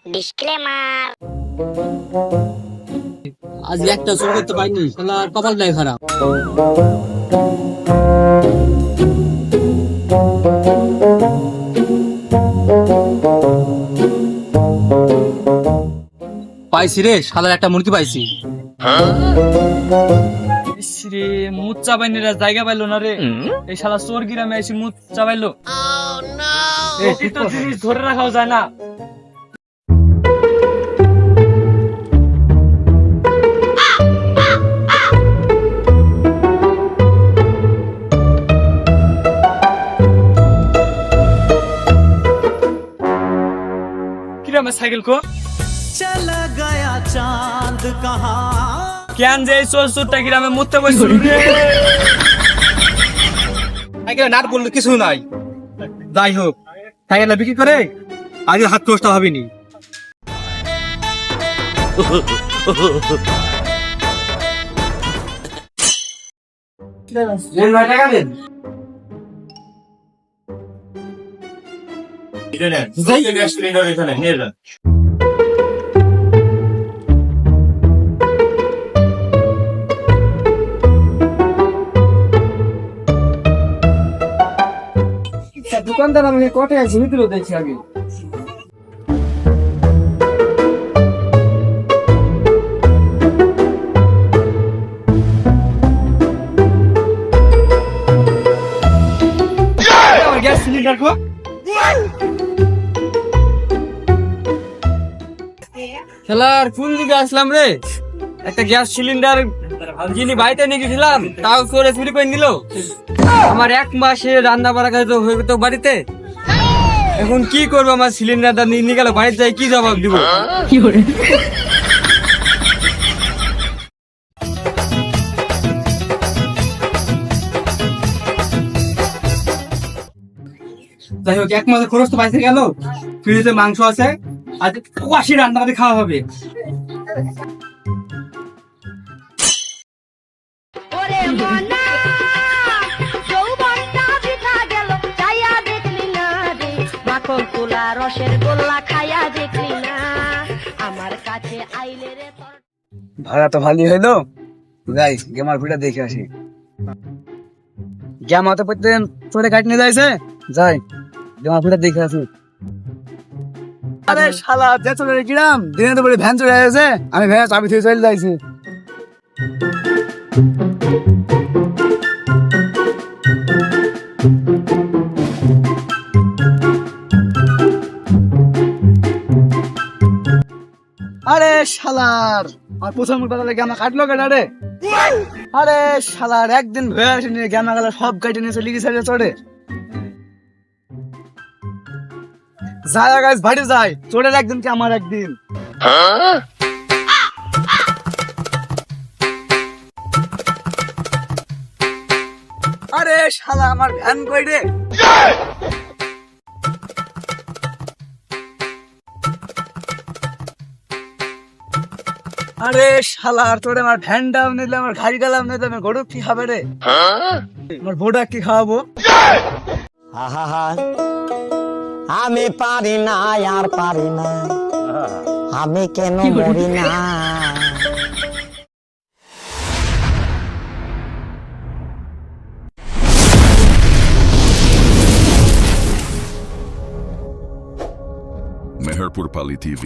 Disclaimer. আজ একটা চোখ করতে পারিনি, শালার কপালটাই খারাপ। পাইছি রে, শালার একটা মুরগি পাইছি। রে মুখ চাবাইনিরা জায়গা পাইলো না রে। এই শালা চোর গ্রামে এসে মুখ চাবাইলো। প্রকৃত জিনিস ধরে রাখাও যায় না। কিরামে সাইকেল কো चला गया चांद कहाँ কেন যে এই চোর চোরটা গ্রামে মুততে বসছিল রে। সাইকেলে নাট বললে কিছু নাই। যাই হোক, সাইকেলটা বিক্রি করে আগে হাত খরচটা হবেনি। টাকা দেন। দোকানদার আমাকে কটে আছে ভিতরে দেখছি আগে। আমার গ্যাস সিলিন্ডার কো খেলার ফুল দিকে আসলাম রে। একটা গ্যাস সিলিন্ডার যিনি বাড়িতে নিয়ে গেছিলাম তাও করে চুরি করে নিল। আমার এক মাসে রান্না বাড়া কাজ হয়ে তো বাড়িতে। এখন কি করবো, আমার সিলিন্ডারটা নিয়ে গেল বাড়িতে যাই কি জবাব দিব? যাই হোক, এক মাসের খরচ তো পাইছে গেল। ফ্রিজে মাংস আছে, আজ কষি রান্না করে খাওয়া হবে। ওরে মনা যৌবনটা বৃথা গেল, চাইয়া দেখলি না রে, মাখন তোলা রসের গোল্লা খাইয়া দেখলি না, আমার কাছে আইলে রে তোর। ভাড়া তো ভালোই হইলো। যাই গেমার ভিড়া দেখে আসি। গেমা তো প্রত্যেকদিন চোরে কাটি নিয়ে যাইছে। যাই গেমার ভিড়া দেখে আসি। আরে শালা যে চোরে গিরাম দিনে তো বলে ভ্যান চলে আসে, আমি ভ্যান চাবি থেকে চলে যাইছি। আরে শালার আমার প্রথম কথা গেমা কাটলো কেন রে? আরে শালার একদিন ভয়ে আসেনি, গেমা গেলা সব কাটে নিয়ে চলে গেছে চড়ে। যাই গাছ ভাড়ি যাই, চোরের একদিন কি আমার একদিন। আরে শালা আমার ভ্যান কই রে? আরে শালার তোরে আমার ভ্যানটাও নিলে, আমার গাড়ি ডালাম নিলে, আমার গরু কি খাবে রে? আমার বোটা কি খাওয়াবো? আমি পারি না আর পারি না আমি কেন মরি না Meherpur Pali TV